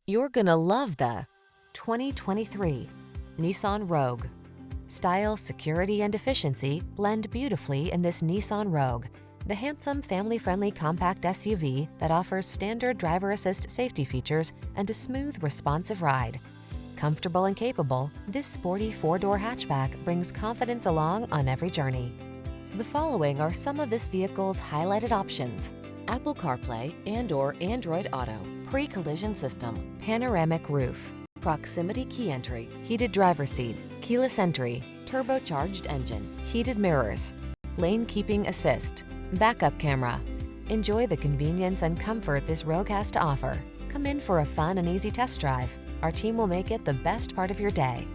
You're gonna love the 2023 Nissan Rogue. Style, security, and efficiency blend beautifully in this Nissan Rogue, the handsome, family-friendly compact SUV that offers standard driver assist safety features and a smooth, responsive ride. Comfortable and capable, this sporty four-door hatchback brings confidence along on every journey. The following are some of this vehicle's highlighted options: Apple CarPlay and/or Android Auto, pre-collision system, panoramic roof, proximity key entry, heated driver's seat, keyless entry, turbocharged engine, heated mirrors, lane keeping assist, backup camera. Enjoy the convenience and comfort this Rogue has to offer. Come in for a fun and easy test drive. Our team will make it the best part of your day.